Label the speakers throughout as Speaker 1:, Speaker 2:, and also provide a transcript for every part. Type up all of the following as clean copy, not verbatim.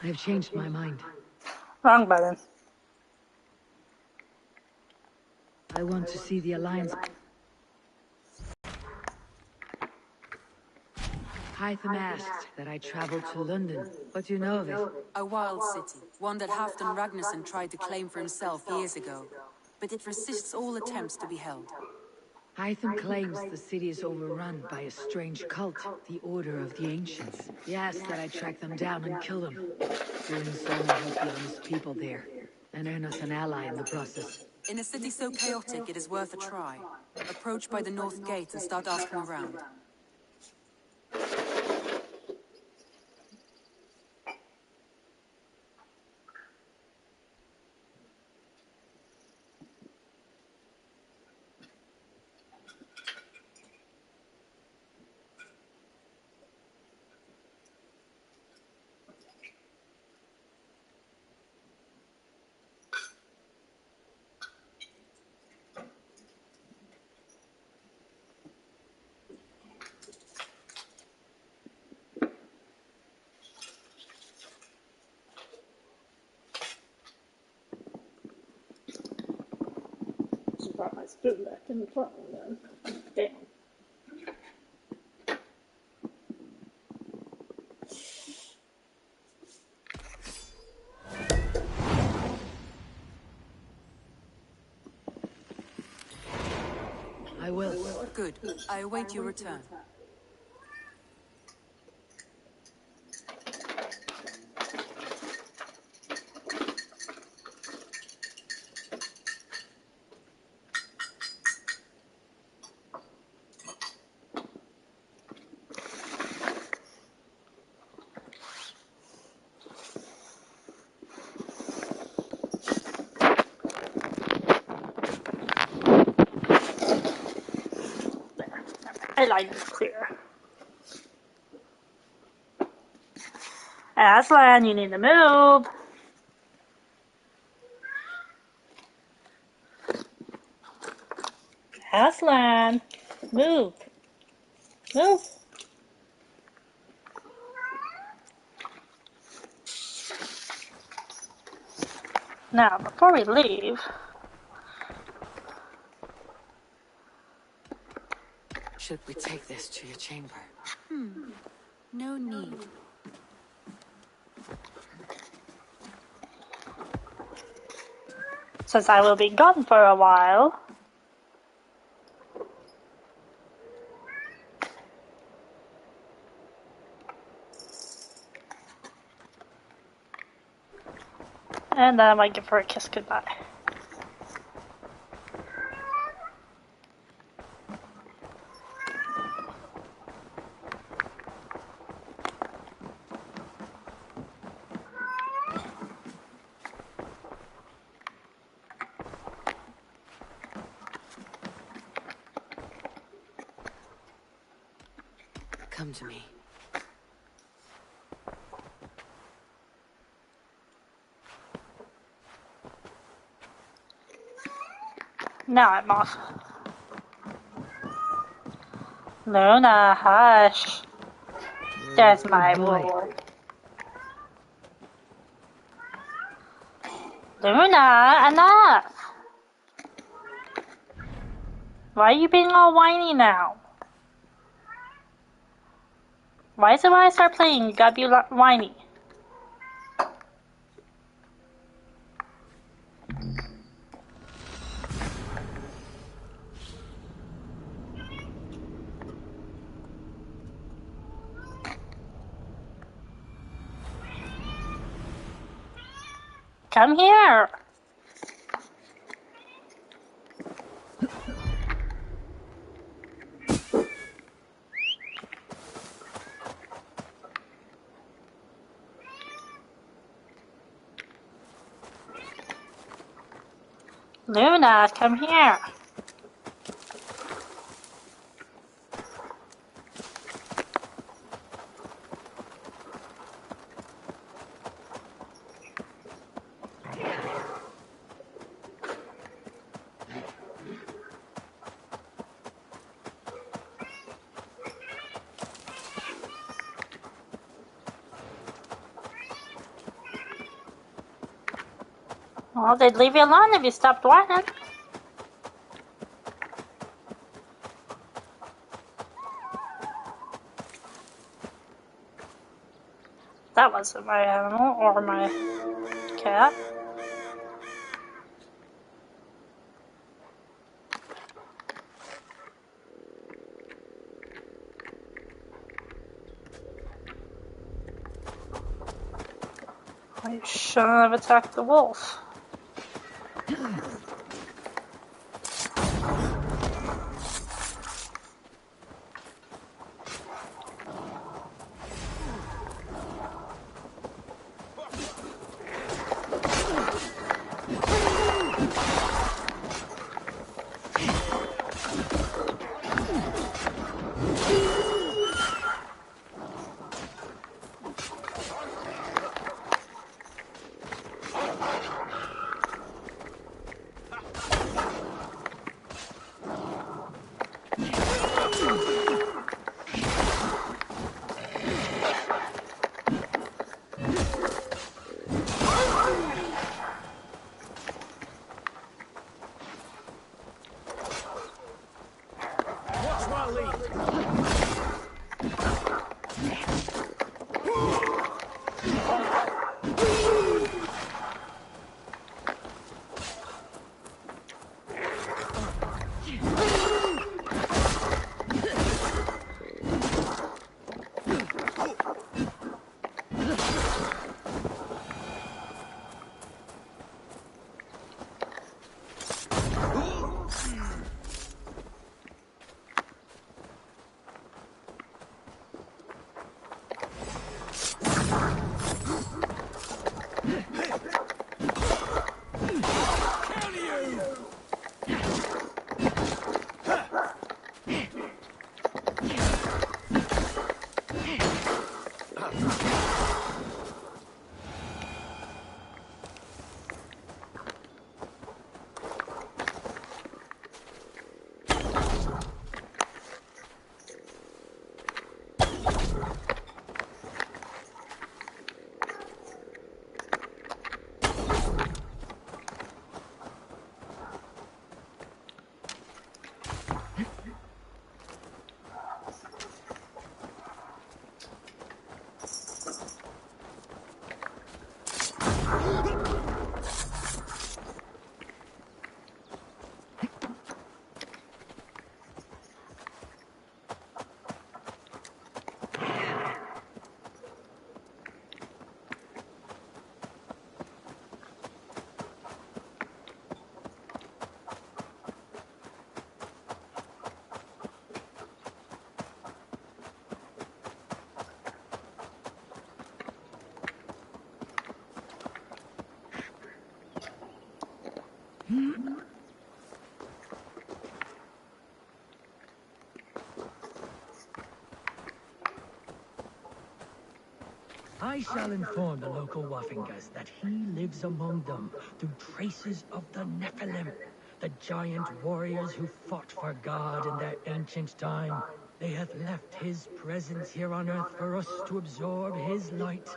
Speaker 1: I've changed my mind.
Speaker 2: Wrong button.
Speaker 1: I want to see the Alliance. Hytham asked that I travel to London. What do you know of it?
Speaker 3: A wild city, one that Halfdan Ragnarsson tried to claim for himself years ago. But it resists all attempts to be held.
Speaker 1: Hytham claims the city is overrun by a strange cult, the Order of the Ancients. He asked that I track them down and kill them. Doing so may help the honest people there, and earn us an ally in the process.
Speaker 3: In a city so chaotic, it is worth a try. Approach by the north gate and start asking around.
Speaker 2: Just brought my spoon back in the phone then. Damn.
Speaker 1: I will.
Speaker 3: Good. I await your return.
Speaker 2: My line is clear. Aslan, you need to move. Aslan, move. Move. Now, before we leave,
Speaker 3: Should we take this to your chamber? No need.
Speaker 2: since I will be gone for a while, and then I might give her a kiss goodbye.
Speaker 3: Come to me.
Speaker 2: Now I'm off. Luna, hush. There's my
Speaker 1: Good boy.
Speaker 2: reward. Luna, enough! Why are you being all whiny now? Why is it when I start playing you gotta be whiny? Come here! Luna, come here.
Speaker 4: Well, they'd leave you alone if you stopped whining. That wasn't my animal or my cat. I shouldn't have attacked the wolf.
Speaker 5: I shall inform the local Waffingas that he lives among them through traces of the Nephilim, the giant warriors who fought for God in their ancient time. They have left his presence here on earth for us to absorb his light,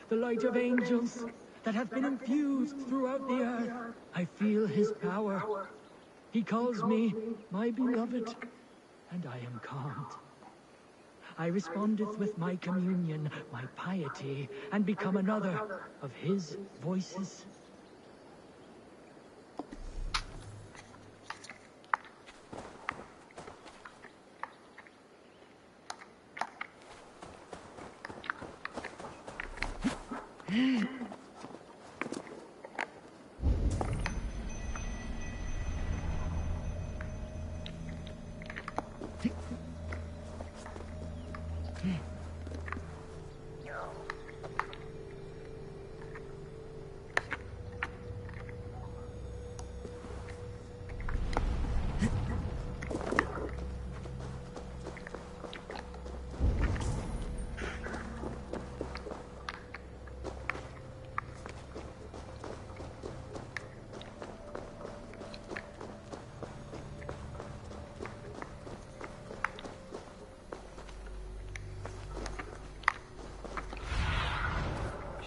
Speaker 5: the light of angels that have been infused throughout the earth. I feel his power. He calls me my beloved, and I am calmed. I respondeth with my communion, my piety, and become another of his voices.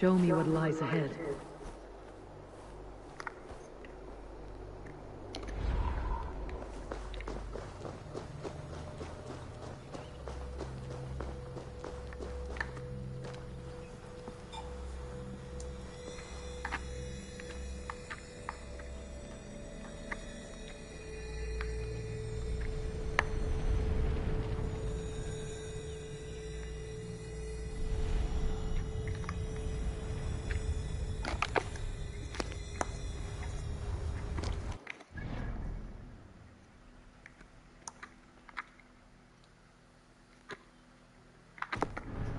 Speaker 1: Show me what lies ahead.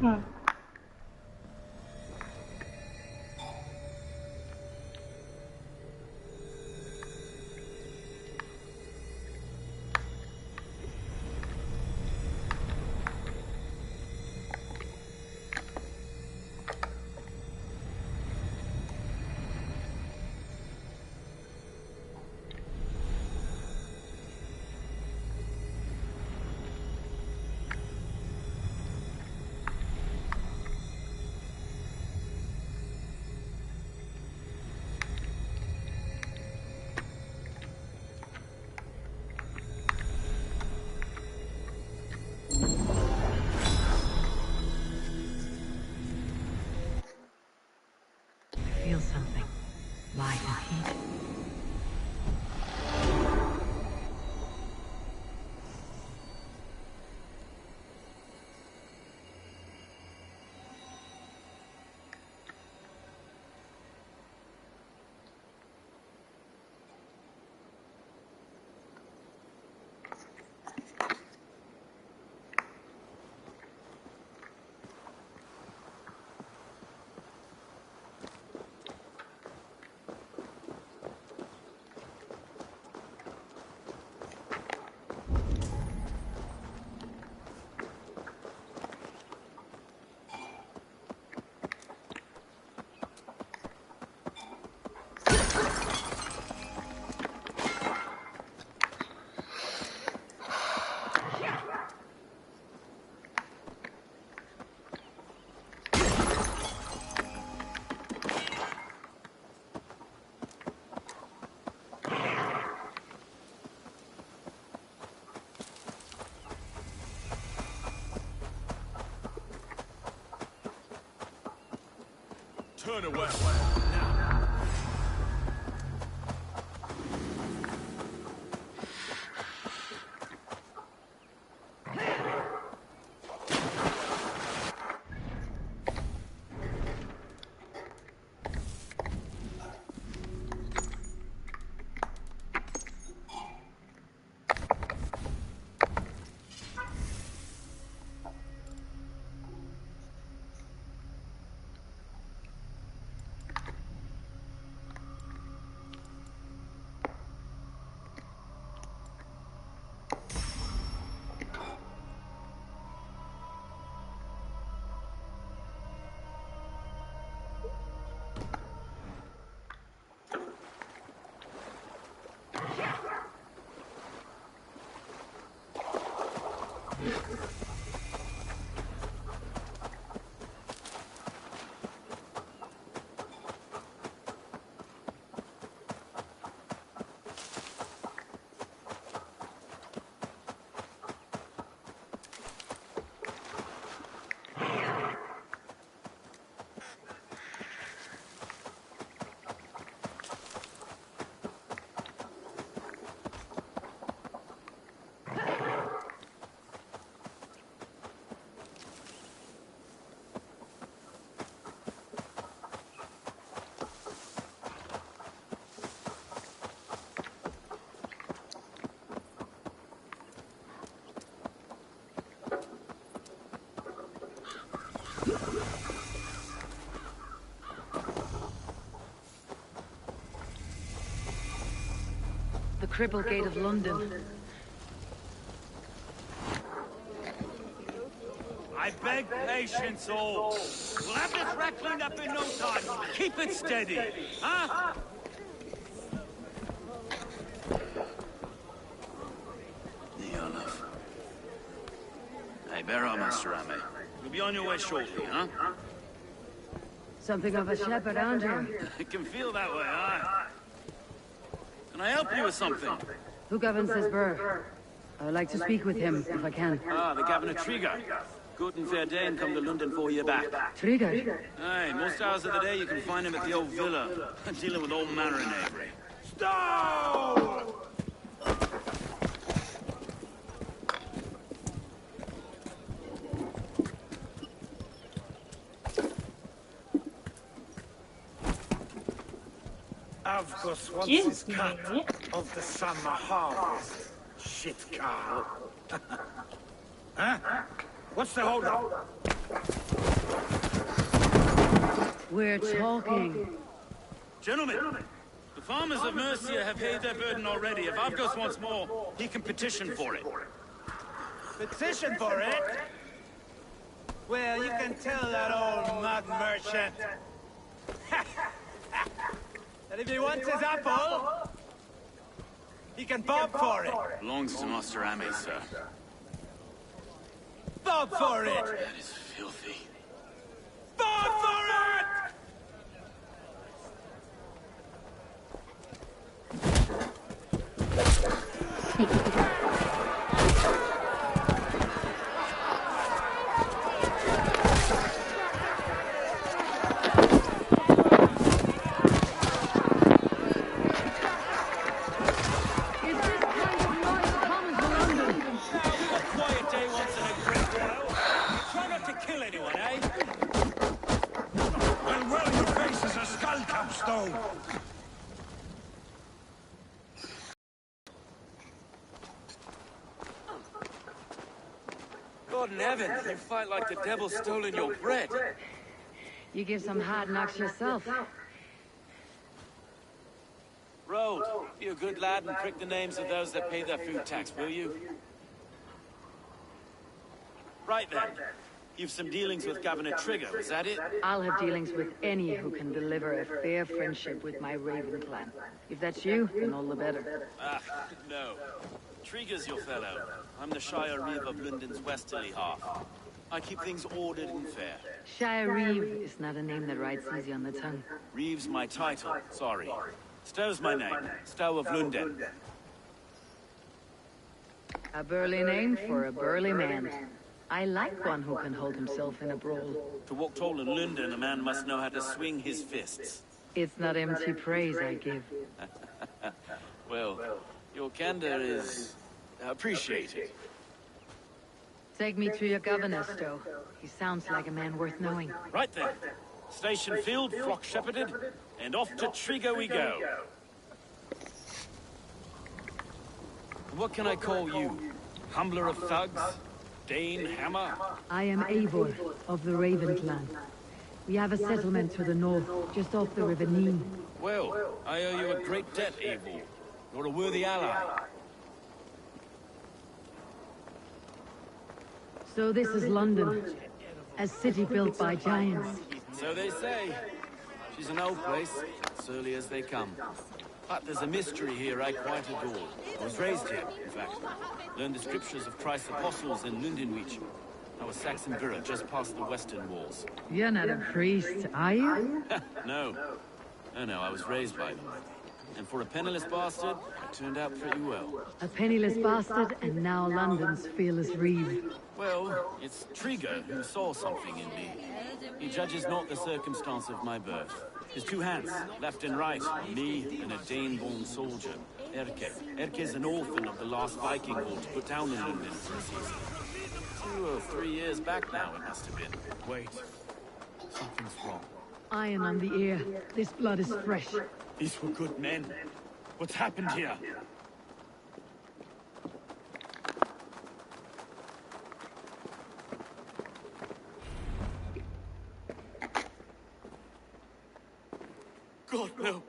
Speaker 4: Mm.
Speaker 1: I feel something. Light and heat.
Speaker 6: Turn away.
Speaker 1: The cripple gate of London.
Speaker 6: I beg patience, all. We'll have this wreck cleaned up in no time. Keep it steady, huh? Neolaf. Hey, bear our master, Ame. You'll be on your way shortly, huh?
Speaker 1: Something of a shepherd, aren't you?
Speaker 6: It can feel that way, aye. Can I help you with something?
Speaker 1: Who governs this burg? I would like to speak with him, if I can.
Speaker 6: Ah, the Governor Trigger. Good and fair day and come to London 4 year back.
Speaker 1: Trigger?
Speaker 6: Aye, most hours of the day you can find him at the old villa, dealing with all manner of knavery. Stone!
Speaker 2: Avgos wants
Speaker 4: Excuse
Speaker 2: his
Speaker 4: me.
Speaker 2: cut of the summer harvest. Shit, Carl. Huh? What's the hold up?
Speaker 1: We're talking.
Speaker 6: Gentlemen, the farmers of Mercia have paid their burden already. If Avgos wants more, he can petition for it.
Speaker 7: Petition for it? Well, you can tell that old mud merchant that if he wants his apple, he can bob for it.
Speaker 6: Belongs to Master Ame, sir.
Speaker 7: Bob for it!
Speaker 6: That is filthy.
Speaker 7: Bob for it!
Speaker 6: God in heaven, you fight like the devil's stolen your bread.
Speaker 1: You give some hard knocks yourself.
Speaker 6: Road, be a good lad and prick the names of those that pay their food tax, will you? Right then. You've some dealings with Governor Trigger, is that it?
Speaker 1: I'll have dealings with any who can deliver a fair friendship with my Raven clan. If that's you, then all the better.
Speaker 6: Ah, no. Trigger's your fellow. I'm the Shire Reeve of Lunden's westerly half. I keep things ordered and fair.
Speaker 1: Shire Reeve is not a name that rides easy on the tongue.
Speaker 6: Reeve's my title, sorry. Stow's my name. Stow of Lunden.
Speaker 1: A burly name for a burly man. I like one who can hold himself in a brawl.
Speaker 6: To walk tall in Lunden, a man must know how to swing his fists.
Speaker 1: It's not empty praise I give.
Speaker 6: Well, your candor is appreciated.
Speaker 1: Take me to your governor, Stowe. He sounds like a man worth knowing.
Speaker 6: Right then. Station filled, flock shepherded, and off to Trigger we go. What can I call you? Humbler of thugs? Dane Hammer?
Speaker 1: I am Eivor, of the Raven clan. We have a settlement to the north, just off the River Neen.
Speaker 6: Well, I owe you a great debt, Eivor. You're a worthy ally.
Speaker 1: So this is London, a city built by giants.
Speaker 6: So they say. She's an old place, surly as they come. But there's a mystery here I quite adore. I was raised here, in fact. Learned the scriptures of Christ's apostles in Lundenreach. I was Saxon Villa, just past the western walls.
Speaker 1: You're not a priest, are you?
Speaker 6: No. No, I was raised by them. And for a penniless bastard, I turned out pretty well.
Speaker 1: A penniless bastard, and now London's fearless Reeve.
Speaker 6: Well, it's Trigger who saw something in me. He judges not the circumstance of my birth. His two hands, left and right, me and a Dane-born soldier, Erke. Erke's an orphan of the last Viking war to put down in Lunden for a season. 2 or 3 years back now, it must have been. Wait. Something's wrong.
Speaker 1: Iron on the ear. This blood is fresh.
Speaker 6: These were good men. What's happened here? God, no.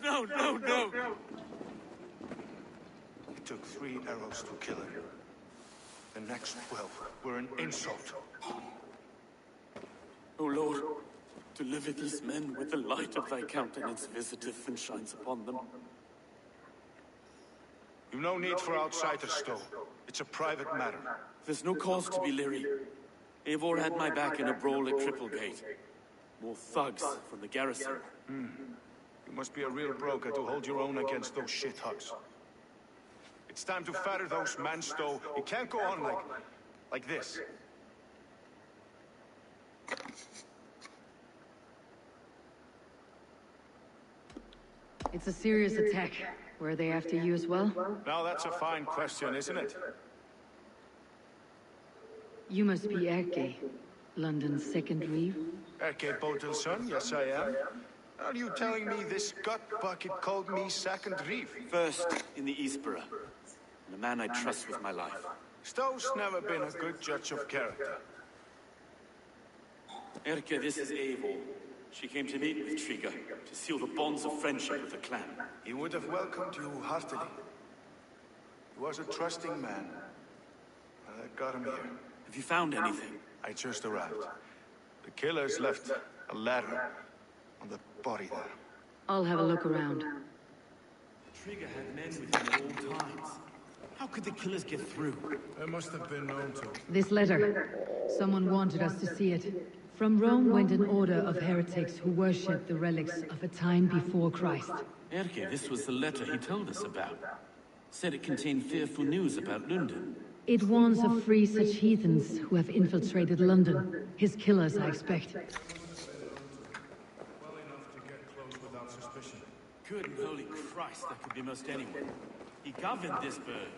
Speaker 6: No, no, no.
Speaker 8: It took 3 arrows to kill her. The next 12 were an insult.
Speaker 6: O Lord, deliver these men with the light of thy countenance visiteth and shines upon them.
Speaker 8: You've no need for outsiders, Stowe. It's a private matter.
Speaker 6: There's no cause to be leery. Eivor had my back in a brawl at Cripplegate. More thugs from the garrison.
Speaker 8: You must be a real broker to hold your own against those shithugs. It's time to fatter those men, Stowe. It can't go on like this.
Speaker 1: It's a serious attack. Were they after you as well?
Speaker 8: Now that's a fine question, isn't it?
Speaker 1: You must be Erke, London's second Reeve.
Speaker 8: Erke Botel's son, yes I am. Are you telling me this gut bucket called me second Reeve?
Speaker 6: First in the Eastborough. And a man I trust with my life.
Speaker 8: Stowe's never been a good judge of character.
Speaker 6: Erke, this is Eivor. She came to meet with Triga, to seal the bonds of friendship with the clan.
Speaker 8: He would have welcomed you heartily. He was a trusting man. I got him here.
Speaker 6: Have you found anything?
Speaker 8: I just arrived. The killers left a letter on the body there.
Speaker 1: I'll have a look around.
Speaker 6: Triga had men with him at all times. How could the killers get through?
Speaker 8: They must have been known to.
Speaker 1: This letter. Someone wanted us to see it. From Rome went an order of heretics who worshipped the relics of a time before Christ.
Speaker 6: Erke, this was the letter he told us about. Said it contained fearful news about Lunden.
Speaker 1: It warns of 3 such heathens who have infiltrated London. His killers, I expect.
Speaker 8: Well enough to get close without suspicion.
Speaker 6: Good and holy Christ, that could be most anyone. He governed this bird.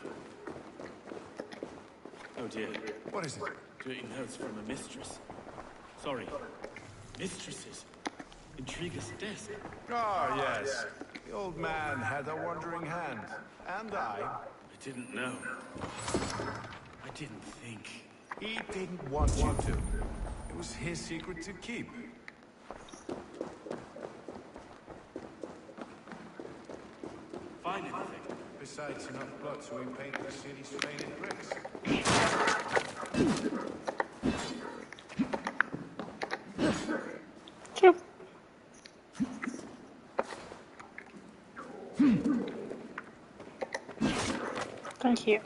Speaker 6: Oh dear.
Speaker 8: What is it?
Speaker 6: Dirty notes from a mistress. Sorry. Mistresses. Intriga's desk.
Speaker 8: Ah, yes. The old man had a wandering hand. And I
Speaker 6: didn't know. I didn't think.
Speaker 8: He didn't want you to. It was his secret to keep.
Speaker 6: Find anything?
Speaker 8: Besides enough blood so we paint the city's faded bricks.
Speaker 4: Thank you.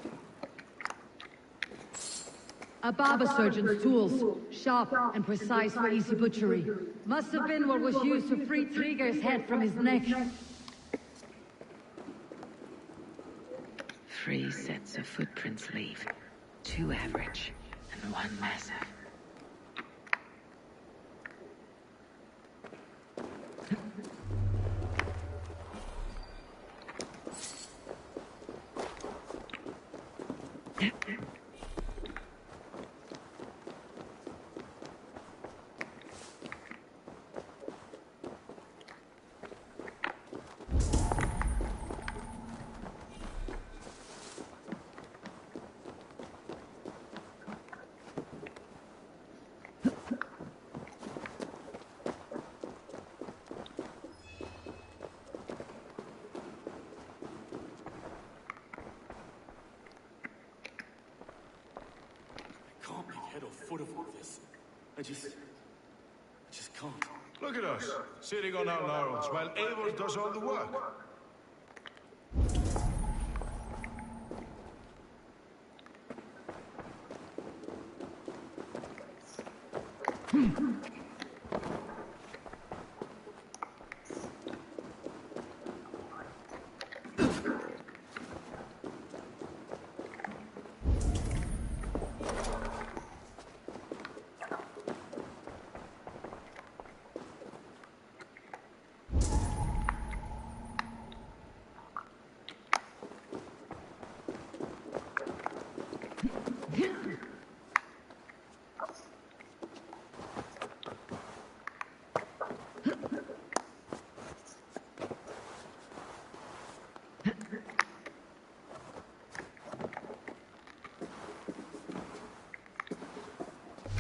Speaker 1: A barber surgeon's tools, sharp and precise for easy butchery. Must have been what was used to free Triga's head from his neck.
Speaker 9: 3 sets of footprints leave. 2 average, and 1 massive.
Speaker 6: Foot of all this. I just can't.
Speaker 8: Look at us, sitting on our laurels, while Eivor does all the work.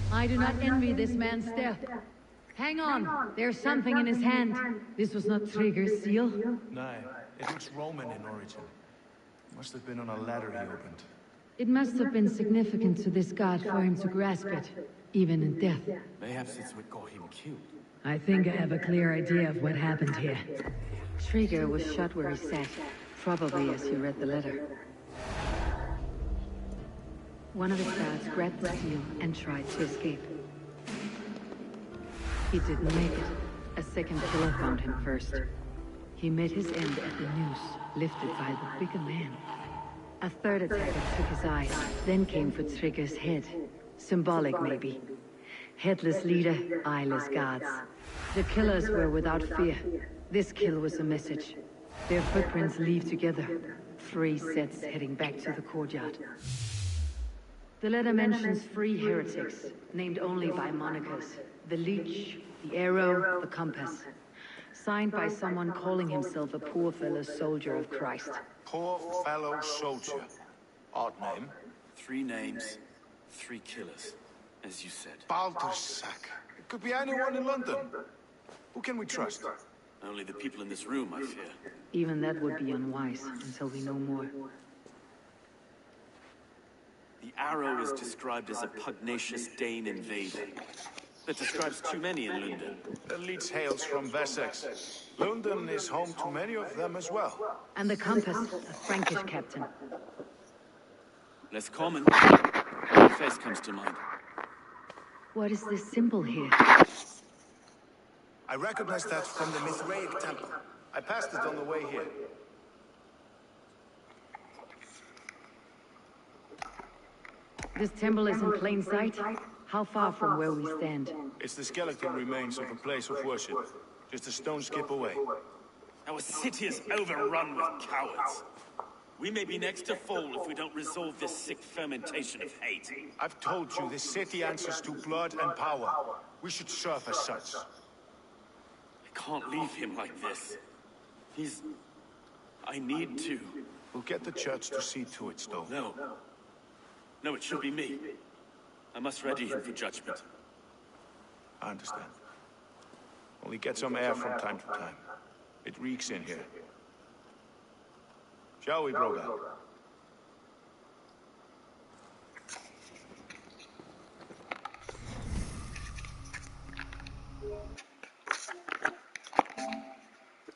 Speaker 1: I do not envy this man's death. Hang on, there's something in his hand. This was not Trigger's seal.
Speaker 8: No, it looks Roman in origin. Must have been on a ladder he opened.
Speaker 1: It must have been significant to this god for him to grasp it, even in death.
Speaker 6: Perhaps it's what got him killed.
Speaker 1: I think I have a clear idea of what happened here.
Speaker 9: Trigger was shot where he sat, probably as he read the letter. One of his guards grabbed the seal and tried to escape. He didn't make it. A second killer found him first. He met his end at the noose, lifted by the bigger man. A third attacker took his eyes, then came for Trigger's head. Symbolic, maybe. Headless leader, eyeless guards. The killers were without fear. This kill was a message. Their footprints leave together. 3 sets heading back to the courtyard. The letter mentions 3 heretics, named only by monikers. The Leech, the Arrow, the Compass. Signed by someone calling himself a poor fellow soldier of Christ.
Speaker 8: Poor fellow soldier. Odd name.
Speaker 6: 3 names, 3 killers, as you said.
Speaker 8: Baldersack. It could be anyone in London. Who can we trust?
Speaker 6: Only the people in this room, I fear.
Speaker 9: Even that would be unwise until we know more.
Speaker 6: The Arrow is described as a pugnacious Dane invader. That describes too many in Lunden.
Speaker 8: The leech hails from Wessex. Lunden is home to many of them as well.
Speaker 9: And the compass, a Frankish captain.
Speaker 6: Less common. No face comes to mind.
Speaker 9: What is this symbol here?
Speaker 8: I recognize that from the Mithraic temple. I passed it on the way here.
Speaker 9: This temple is in plain sight? How far from where we stand?
Speaker 8: It's the skeleton remains of a place of worship. Just a stone skip away.
Speaker 6: Our city is overrun with cowards. We may be next to fall if we don't resolve this sick fermentation of hate.
Speaker 8: I've told you, this city answers to blood and power. We should serve as such.
Speaker 6: I can't leave him like this. I need to.
Speaker 8: We'll get the church to see to it, Stowe.
Speaker 6: No. No, it should be me. I must ready him for judgment.
Speaker 8: I understand. Only get some air from time to time. It reeks in here. Shall we, Broga?